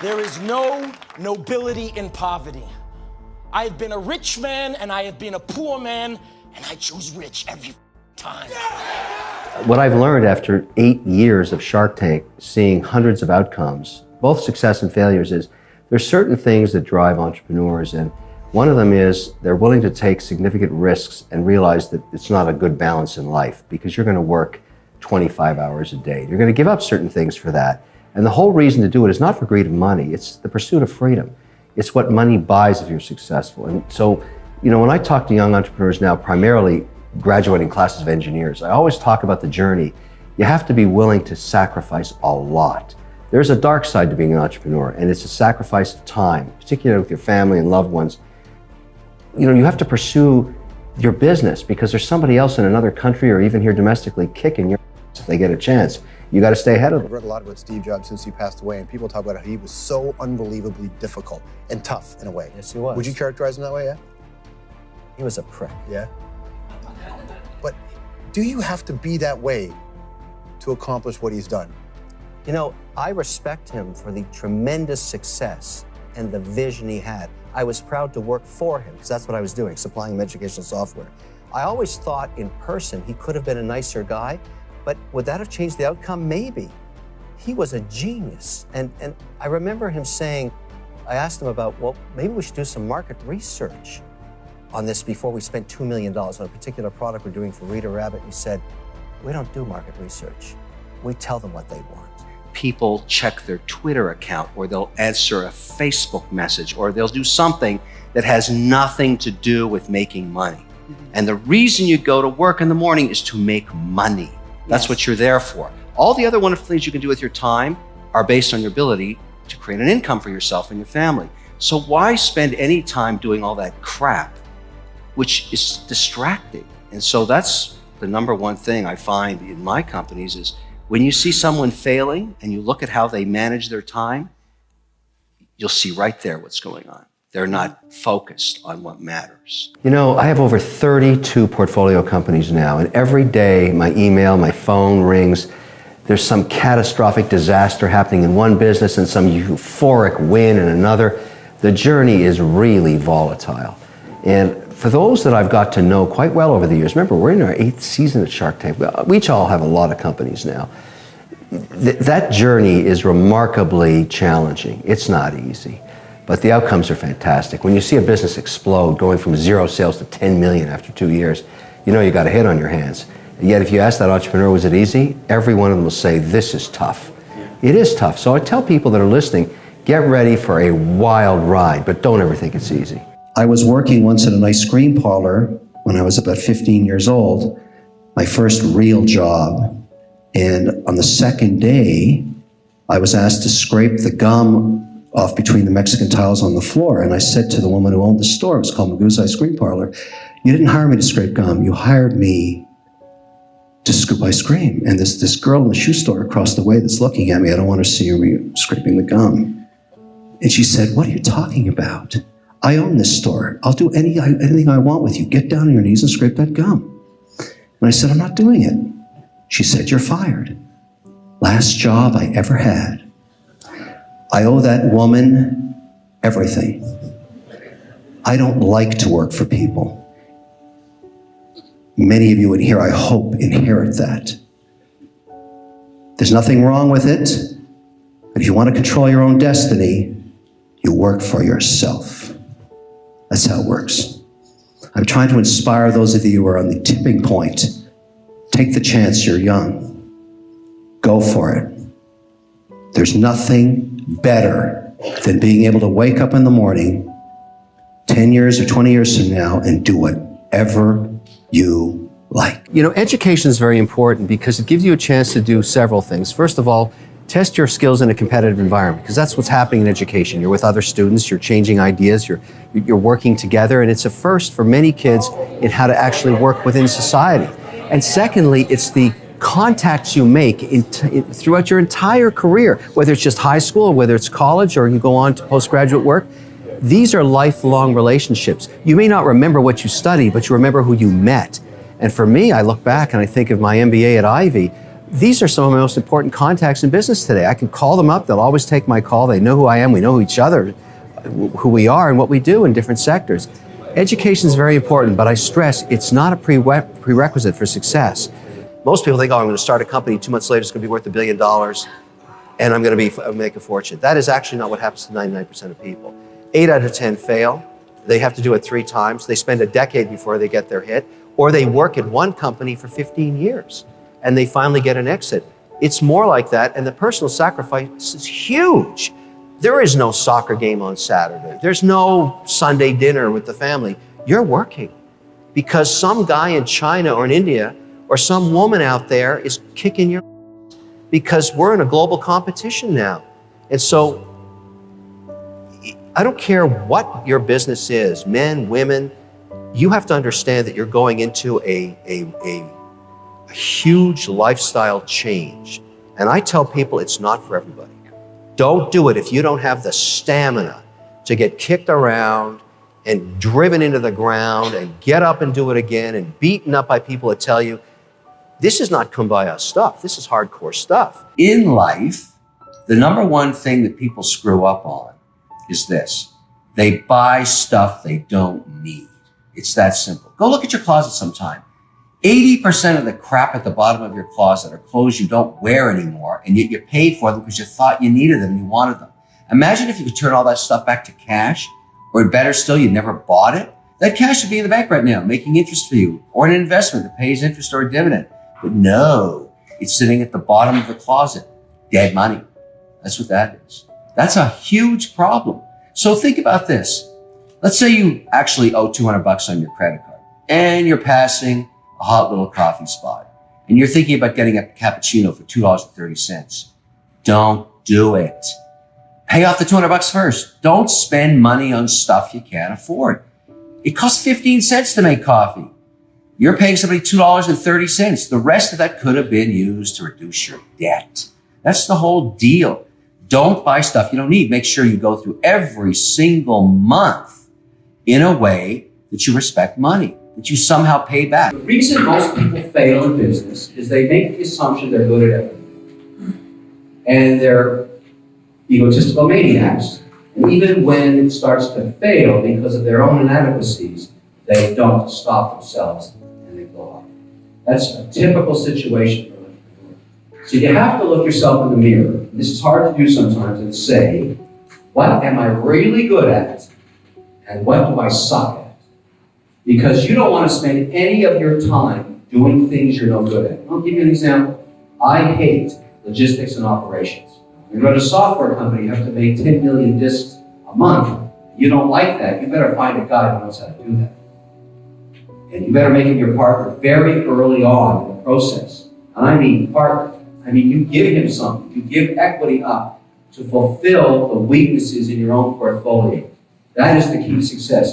There is no nobility in poverty. I have been a rich man and I have been a poor man, and I choose rich every time. What I've learned after 8 years of Shark Tank, seeing hundreds of outcomes, both success and failures, is there's certain things that drive entrepreneurs, and one of them is they're willing to take significant risks and realize that it's not a good balance in life because you're going to work 25 hours a day. You're going to give up certain things for that. And the whole reason to do it is not for greed of money, it's the pursuit of freedom. It's what money buys if you're successful. And so, when I talk to young entrepreneurs now, primarily graduating classes of engineers, I always talk about the journey. You have to be willing to sacrifice a lot. There's a dark side to being an entrepreneur, and it's a sacrifice of time, particularly with your family and loved ones. You have to pursue your business because there's somebody else in another country or even here domestically kicking your ass if they get a chance. You got to stay ahead of them. I've read a lot about Steve Jobs since he passed away, and people talk about how he was so unbelievably difficult and tough in a way. Yes, he was. Would you characterize him that way, yeah? He was a prick. Yeah? But do you have to be that way to accomplish what he's done? I respect him for the tremendous success and the vision he had. I was proud to work for him because that's what I was doing, supplying him educational software. I always thought in person he could have been a nicer guy, but would that have changed the outcome? Maybe. He was a genius. And I remember him saying, I asked him about, well, maybe we should do some market research on this before we spent $2 million on a particular product we're doing for Rita Rabbit. He said, we don't do market research. We tell them what they want. People check their Twitter account, or they'll answer a Facebook message, or they'll do something that has nothing to do with making money. And the reason you go to work in the morning is to make money. That's what you're there for. All the other wonderful things you can do with your time are based on your ability to create an income for yourself and your family. So why spend any time doing all that crap, which is distracting? And so that's the number one thing I find in my companies is when you see someone failing and you look at how they manage their time, you'll see right there what's going on. They're not focused on what matters. I have over 32 portfolio companies now, and every day my email, my phone rings. There's some catastrophic disaster happening in one business and some euphoric win in another. The journey is really volatile. And for those that I've got to know quite well over the years, remember, we're in our 8th season at Shark Tank. We each all have a lot of companies now. That journey is remarkably challenging. It's not easy. But the outcomes are fantastic. When you see a business explode, going from 0 sales to 10 million after 2 years, you got a hit on your hands. And yet if you ask that entrepreneur, was it easy? Every one of them will say, this is tough. It is tough. So I tell people that are listening, get ready for a wild ride, but don't ever think it's easy. I was working once at an ice cream parlor when I was about 15 years old, my first real job. And on the second day, I was asked to scrape the gum off between the Mexican tiles on the floor. And I said to the woman who owned the store, it was called Magoo's Ice Cream Parlor, you didn't hire me to scrape gum, you hired me to scoop ice cream. And this girl in the shoe store across the way that's looking at me, I don't want to see her scraping the gum. And she said, what are you talking about? I own this store. I'll do anything I want with you. Get down on your knees and scrape that gum. And I said, I'm not doing it. She said, you're fired. Last job I ever had. I owe that woman everything. I don't like to work for people. Many of you in here, I hope, inherit that. There's nothing wrong with it, but if you want to control your own destiny, you work for yourself. That's how it works. I'm trying to inspire those of you who are on the tipping point. Take the chance, you're young. Go for it. There's nothing better than being able to wake up in the morning 10 years or 20 years from now and do whatever you like. Education is very important because it gives you a chance to do several things. First of all, test your skills in a competitive environment because that's what's happening in education. You're with other students, you're changing ideas, you're working together, and it's a first for many kids in how to actually work within society. And secondly, it's the contacts you make throughout your entire career, whether it's just high school or whether it's college or you go on to postgraduate work. These are lifelong relationships. You may not remember what you studied, but you remember who you met. And for me, I look back and I think of my MBA at Ivy. these are some of my most important contacts in business today. I can call them up. They'll always take my call. They know who I am. We know each other, who we are and what we do in different sectors. Education is very important, but I stress it's not a prerequisite for success. Most people think, oh, I'm going to start a company, 2 months later it's going to be worth $1 billion, and I'm going to make a fortune. That is actually not what happens to 99% of people. 8 out of 10 fail. They have to do it 3 times. They spend a decade before they get their hit, or they work at one company for 15 years, and they finally get an exit. It's more like that, and the personal sacrifice is huge. There is no soccer game on Saturday. There's no Sunday dinner with the family. You're working because some guy in China or in India or some woman out there is kicking your ass, because we're in a global competition now. And so I don't care what your business is, men, women, you have to understand that you're going into a huge lifestyle change. And I tell people it's not for everybody. Don't do it if you don't have the stamina to get kicked around and driven into the ground and get up and do it again and beaten up by people that tell you, this is not kumbaya stuff. This is hardcore stuff. In life, the number one thing that people screw up on is this. They buy stuff they don't need. It's that simple. Go look at your closet sometime. 80% of the crap at the bottom of your closet are clothes you don't wear anymore, and yet you paid for them because you thought you needed them and you wanted them. Imagine if you could turn all that stuff back to cash, or better still, you never bought it. That cash would be in the bank right now, making interest for you, or an investment that pays interest or a dividend. But no, it's sitting at the bottom of the closet, dead money. That's what that is. That's a huge problem. So think about this. Let's say you actually owe $200 on your credit card, and you're passing a hot little coffee spot, and you're thinking about getting a cappuccino for $2.30. Don't do it. Pay off the $200 first. Don't spend money on stuff you can't afford. It costs 15 cents to make coffee. You're paying somebody $2.30. The rest of that could have been used to reduce your debt. That's the whole deal. Don't buy stuff you don't need. Make sure you go through every single month in a way that you respect money, that you somehow pay back. The reason most people fail in business is they make the assumption they're good at everything. And they're egotistical maniacs. And even when it starts to fail because of their own inadequacies, they don't stop themselves and they blow up. That's a typical situation for an entrepreneur. So you have to look yourself in the mirror. This is hard to do sometimes, and say, what am I really good at? And what do I suck at? Because you don't want to spend any of your time doing things you're no good at. I'll give you an example. I hate logistics and operations. When you run a software company, you have to make 10 million disks a month. You don't like that, you better find a guy who knows how to do that. And you better make him your partner very early on in the process. And I mean partner. I mean, you give him something. You give equity up to fulfill the weaknesses in your own portfolio. That is the key to success.